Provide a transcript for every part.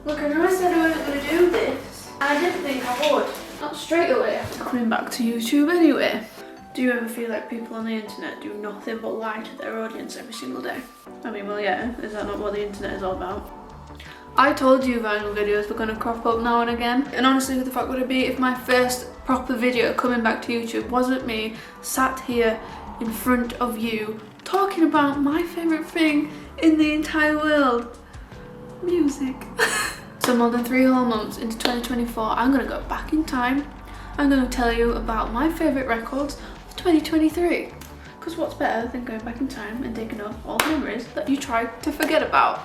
Look, I know I said I wasn't going to do this. I didn't think I would. Not straight away after coming back to YouTube anyway. Do you ever feel like people on the internet do nothing but lie to their audience every single day? I mean, well, yeah, is that not what the internet is all about? I told you viral videos were going to crop up now and again, and honestly, who the fuck would it be if my first proper video coming back to YouTube wasn't me sat here in front of you talking about my favourite thing in the entire world? Music. So more than 3 whole months into 2024, I'm going to go back in time. I'm going to tell you about my favourite records of 2023. Because what's better than going back in time and digging up all the memories that you tried to forget about?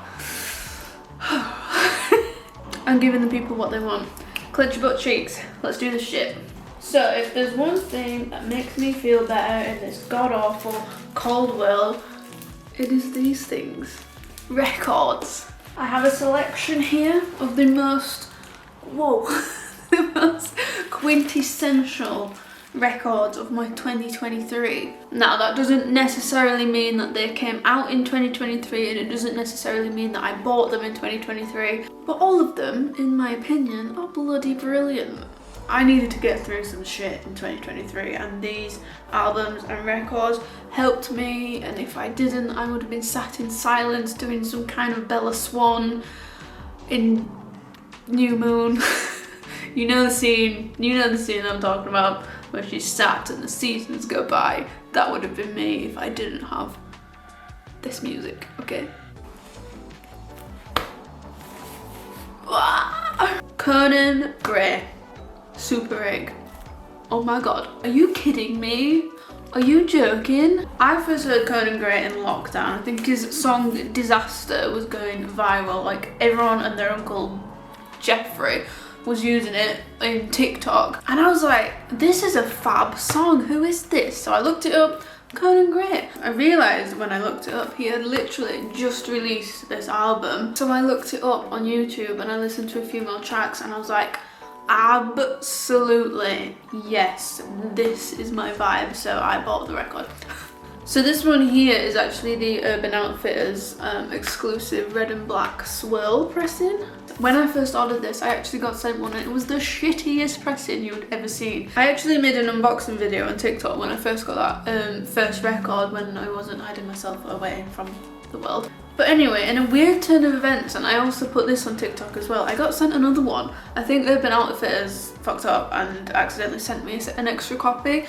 And giving the people what they want. Clench your butt cheeks. Let's do this shit. So if there's one thing that makes me feel better in this god-awful cold world, it is these things. Records. I have a selection here of the most, the most quintessential records of my 2023. Now that doesn't necessarily mean that they came out in 2023, and it doesn't necessarily mean that I bought them in 2023, but all of them, in my opinion, are bloody brilliant. I needed to get through some shit in 2023, and these albums and records helped me, and if I didn't, I would have been sat in silence doing some kind of Bella Swan in New Moon. You know the scene I'm talking about, where she's sat and the seasons go by. That would have been me if I didn't have this music, okay? Conan GR, Super Egg. Oh my god, are you kidding me? Are you joking? I first heard Conan GR in lockdown. I think his song Disaster was going viral. Like, everyone and their uncle Jeffrey was using it in TikTok, and I was like, this is a fab song, who is this? So I looked it up, Conan GR. I realised when I looked it up, he had literally just released this album. So I looked it up on YouTube and I listened to a few more tracks, and I was like, absolutely, yes, this is my vibe, so I bought the record. So this one here is actually the Urban Outfitters exclusive red and black swirl pressing. When I first ordered this, I actually got sent one, and it was the shittiest pressing you would ever seen. I actually made an unboxing video on TikTok when I first got that first record, when I wasn't hiding myself away from the world. But anyway, in a weird turn of events, and I also put this on TikTok as well, I got sent another one. I think Urban Outfitters fucked up and accidentally sent me an extra copy.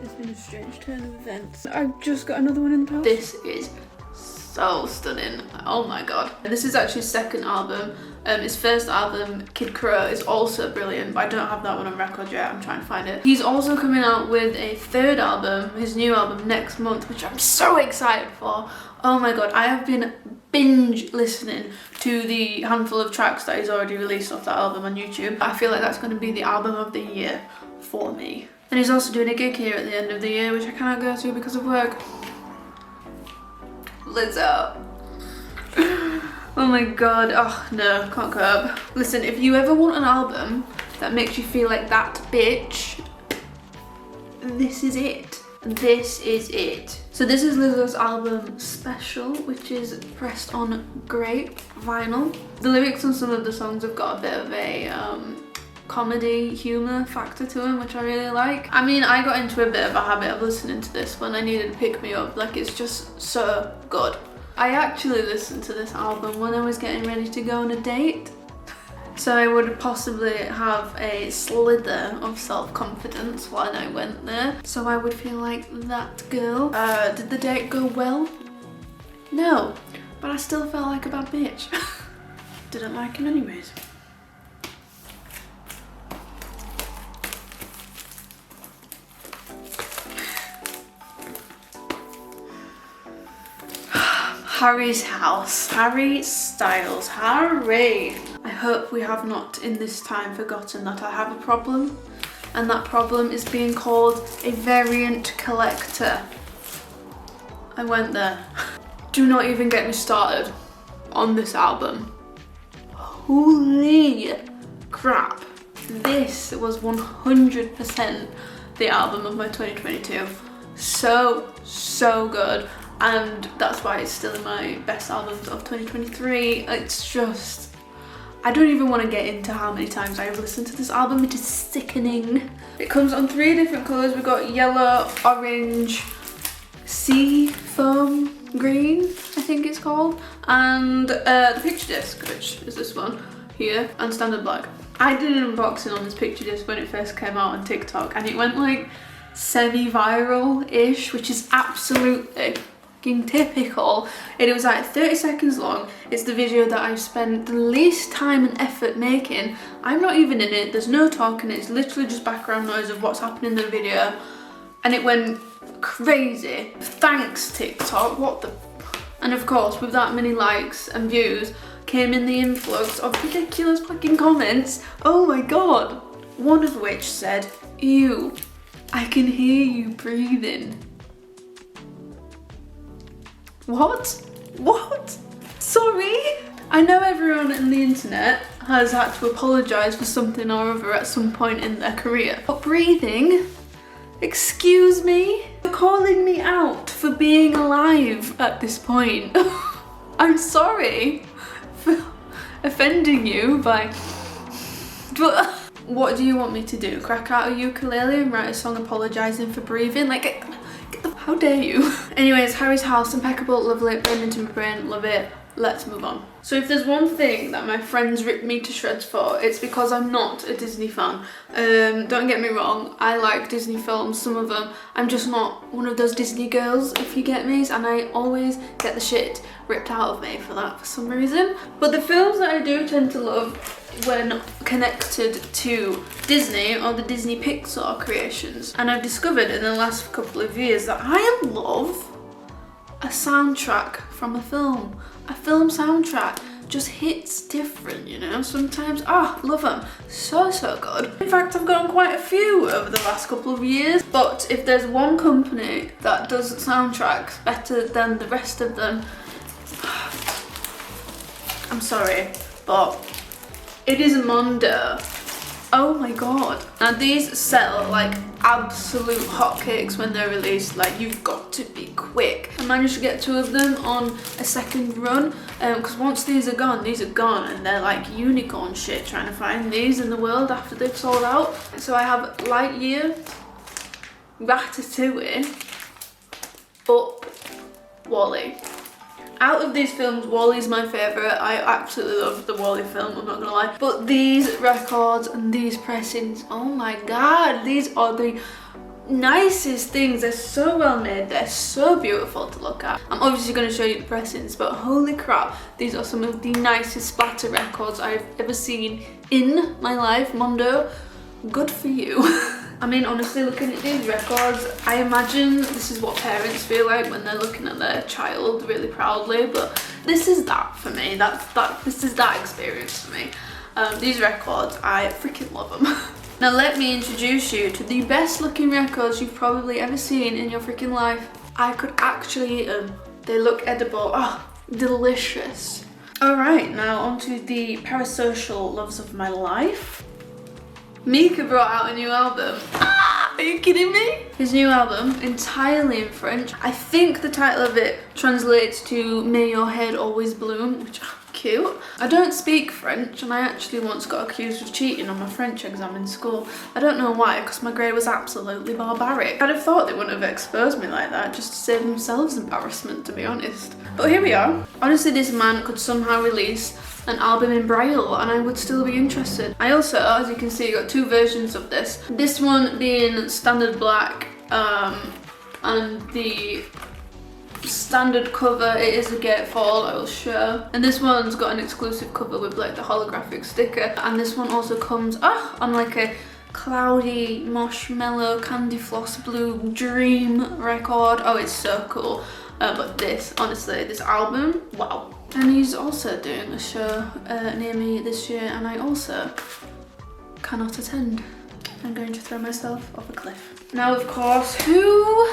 It's been a strange turn of events. I've just got another one in the post. This is so stunning. Oh my god. This is actually his second album. His first album, Kid Crow, is also brilliant, but I don't have that one on record yet. I'm trying to find it. He's also coming out with a third album, his new album, next month, which I'm so excited for. Oh my god, I have been binge listening to the handful of tracks that he's already released off that album on YouTube. I feel like that's going to be the album of the year for me. And he's also doing a gig here at the end of the year, which I cannot go to because of work. Lizza. Oh my god, oh no, can't cope. Listen, if you ever want an album that makes you feel like that bitch, this is it. This is it. So this is Lizza's album Special, which is pressed on grape vinyl. The lyrics on some of the songs have got a bit of a comedy humour factor to them, which I really like. I mean, I got into a bit of a habit of listening to this when I needed to pick me up. Like, it's just so good. I actually listened to this album when I was getting ready to go on a date. So I would possibly have a slither of self-confidence when I went there. So I would feel like that girl. Did the date go well? No, but I still felt like a bad bitch. Didn't like him anyways. Harry's house. Harry Styles. Harry! I hope we have not in this time forgotten that I have a problem, and that problem is being called a variant collector. I went there. Do not even get me started on this album. Holy crap. This was 100% the album of my 2022. So good. And that's why it's still in my best albums of 2023. It's just, I don't even want to get into how many times I've listened to this album. It is sickening. It comes on 3 different colours. We've got yellow, orange, sea foam green, I think it's called, and the picture disc, which is this one here, and standard black. I did an unboxing on this picture disc when it first came out on TikTok, and it went like semi-viral-ish, which is absolutely fucking typical. It was like 30 seconds long. It's the video that I've spent the least time and effort making. I'm not even in it, there's no talking, it's literally just background noise of what's happening in the video, and it went crazy. Thanks TikTok, what the. And of course, with that many likes and views came in the influx of ridiculous fucking comments. Oh my god. One of which said, "Ew, I can hear you breathing." What? What? Sorry? I know everyone on the internet has had to apologise for something or other at some point in their career. But breathing? Excuse me? You're calling me out for being alive at this point. I'm sorry for offending you by... What do you want me to do? Crack out a ukulele and write a song apologising for breathing? Like, how dare you? Anyways, Harry's house, impeccable, lovely, burned into my brain, love it. Let's move on. So if there's one thing that my friends rip me to shreds for, it's because I'm not a Disney fan. Don't get me wrong, I like Disney films, some of them. I'm just not one of those Disney girls, if you get me, and I always get the shit ripped out of me for that for some reason. But the films that I do tend to love when connected to Disney or the Disney Pixar creations. And I've discovered in the last couple of years that I love a soundtrack from a film. A film soundtrack just hits different, you know, sometimes. Love them. So good. In fact, I've gotten quite a few over the last couple of years, but if there's one company that does soundtracks better than the rest of them, I'm sorry, but it is Mondo. Oh my god. Now these sell like absolute hotcakes when they're released, like you've got to be quick. I managed to get 2 of them on a second run, because once these are gone, and they're like unicorn shit trying to find these in the world after they've sold out. So I have Lightyear, Ratatouille, Up, WALL-E. Out of these films, WALL-E's my favourite. I absolutely love the WALL-E film, I'm not gonna lie. But these records and these pressings, oh my god, these are the nicest things. They're so well made, they're so beautiful to look at. I'm obviously gonna show you the pressings, but holy crap, these are some of the nicest splatter records I've ever seen in my life. Mondo, good for you. I mean, honestly, looking at these records, I imagine this is what parents feel like when they're looking at their child really proudly, but this is that for me. This is that experience for me. These records, I freaking love them. Now let me introduce you to the best looking records you've probably ever seen in your freaking life. I could actually eat them. They look edible. Delicious. Alright, now onto the parasocial loves of my life. Mika brought out a new album. Are you kidding me? His new album, entirely in French. I think the title of it translates to May Your Head Always Bloom, which cute. I don't speak French, and I actually once got accused of cheating on my French exam in school. I don't know why, because my grade was absolutely barbaric. I'd have thought they wouldn't have exposed me like that, just to save themselves embarrassment, to be honest. But here we are. Honestly, this man could somehow release an album in Braille and I would still be interested. I also, as you can see, got 2 versions of this. This one being standard black, and the standard cover, it is a gatefold, I will show. And this one's got an exclusive cover with like the holographic sticker. And this one also comes on like a cloudy marshmallow candy floss blue dream record. Oh, it's so cool. But this, honestly, this album, wow. And he's also doing a show near me this year, and I also cannot attend. I'm going to throw myself off a cliff. Now, of course, who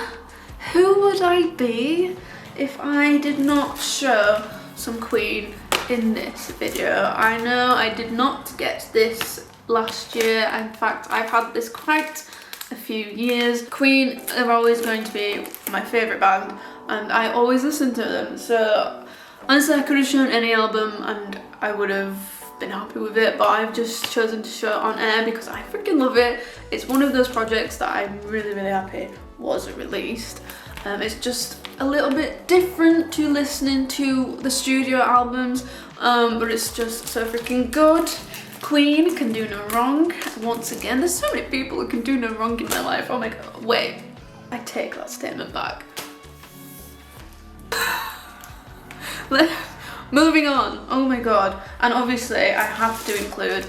would I be if I did not show some Queen in this video? I know I did not get this last year. In fact, I've had this quite a few years. Queen are always going to be my favourite band, and I always listen to them. So honestly, I could have shown any album and I would have been happy with it, but I've just chosen to show it on air because I freaking love it. It's one of those projects that I'm really happy wasn't released. It's just a little bit different to listening to the studio albums, but it's just so freaking good. Queen can do no wrong. Once again, there's so many people who can do no wrong in my life. Oh my god, wait, I take that statement back. Moving on, oh my god, and obviously I have to include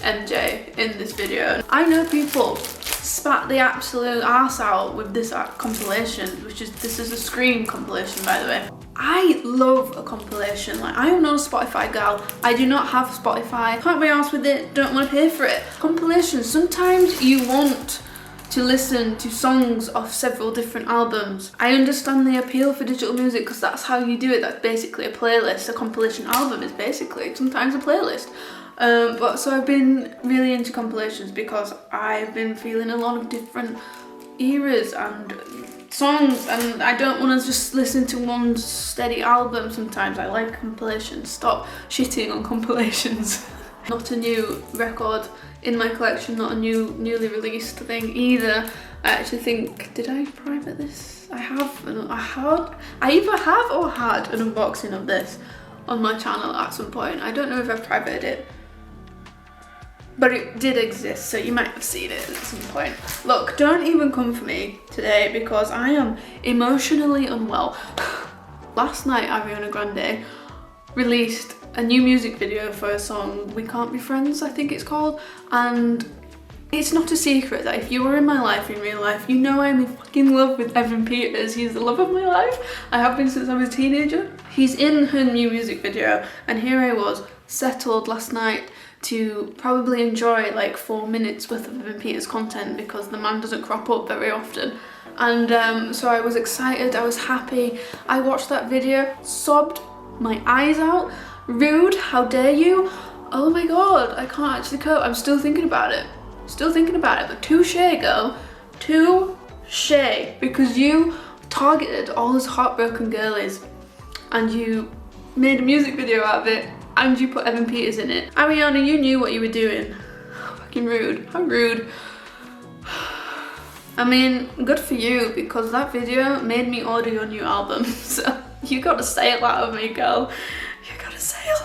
MJ in this video. I know people spat the absolute arse out with this compilation, this is a Scream compilation, by the way. I love a compilation. Like, I am not a Spotify gal. I do not have Spotify. Can't be arsed with it, don't want to pay for it. Compilations, sometimes you want to listen to songs off several different albums. I understand the appeal for digital music because that's how you do it. That's basically a playlist. A compilation album is basically sometimes a playlist. But so I've been really into compilations because I've been feeling a lot of different eras and songs, and I don't want to just listen to one steady album sometimes. I like compilations. Stop shitting on compilations. Not a new record in my collection, not a newly released thing either. I actually think, did I private this? I either have or had an unboxing of this on my channel at some point. I don't know if I've privated it, but it did exist, so you might have seen it at some point. Look, don't even come for me today because I am emotionally unwell. Last night, Ariana Grande released a new music video for a song, We Can't Be Friends, I think it's called, and it's not a secret that if you were in my life in real life, you know I'm in fucking love with Evan Peters. He's the love of my life. I have been since I was a teenager. He's in her new music video, and here I was, settled last night to probably enjoy like 4 minutes worth of Evan Peters content because the man doesn't crop up very often. And so I was excited, I was happy. I watched that video, sobbed my eyes out. Rude, how dare you? Oh my god, I can't actually cope. I'm still thinking about it. But touche, girl. Touche. Because you targeted all those heartbroken girlies and you made a music video out of it and you put Evan Peters in it. Ariana, you knew what you were doing. Fucking rude. How rude. I mean, good for you because that video made me order your new album. So you gotta say it out of me, girl. You gotta say it.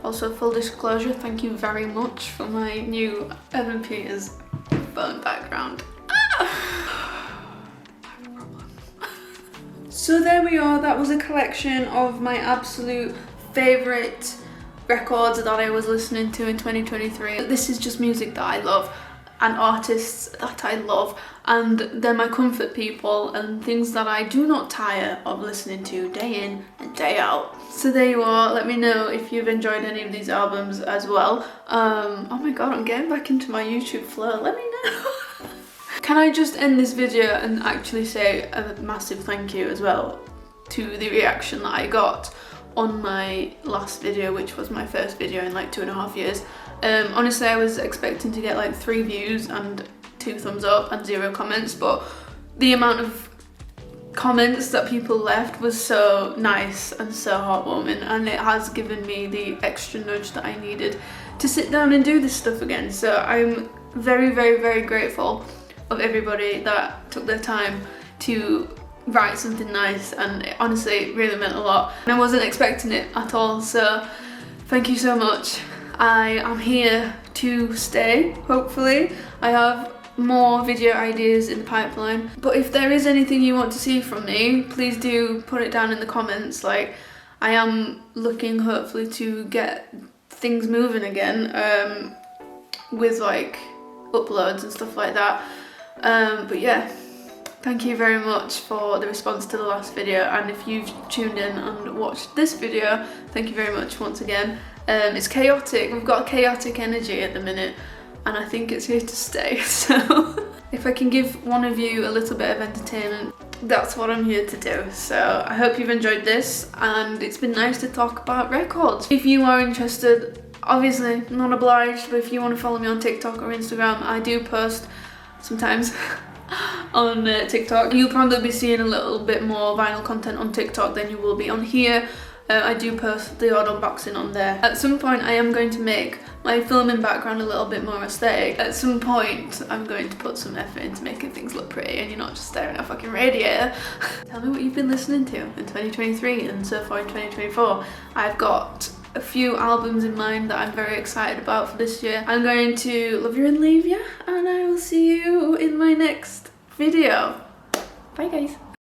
Also, full disclosure, thank you very much for my new Evan Peters phone background. I have a problem. So there we are, that was a collection of my absolute favourite records that I was listening to in 2023. This is just music that I love and artists that I love, and they're my comfort people and things that I do not tire of listening to day in and day out. So there you are, let me know if you've enjoyed any of these albums as well. Oh my god, I'm getting back into my YouTube flow, let me know. Can I just end this video and actually say a massive thank you as well to the reaction that I got on my last video, which was my first video in like 2.5 years. Honestly, I was expecting to get like 3 views and 2 thumbs up and 0 comments, but the amount of comments that people left was so nice and so heartwarming, and it has given me the extra nudge that I needed to sit down and do this stuff again. So I'm very grateful of everybody that took their time to write something nice, and it honestly really meant a lot and I wasn't expecting it at all, so thank you so much. I am here to stay, hopefully. I have more video ideas in the pipeline, but if there is anything you want to see from me, please do put it down in the comments. Like, I am looking hopefully to get things moving again with like uploads and stuff like that, but yeah, thank you very much for the response to the last video, and if you've tuned in and watched this video, thank you very much once again. It's chaotic, we've got chaotic energy at the minute, and I think it's here to stay, so if I can give one of you a little bit of entertainment, that's what I'm here to do. So I hope you've enjoyed this, and it's been nice to talk about records. If you are interested, obviously not obliged, but if you want to follow me on TikTok or Instagram, I do post sometimes on TikTok. You'll probably be seeing a little bit more vinyl content on TikTok than you will be on here. I do post the odd unboxing on there. At some point I am going to make my filming background a little bit more aesthetic. At some point I'm going to put some effort into making things look pretty and you're not just staring at a fucking radiator. Tell me what you've been listening to in 2023 and so far in 2024. I've got a few albums in mind that I'm very excited about for this year. I'm going to love you and leave you, and I will see you in my next video. Bye guys.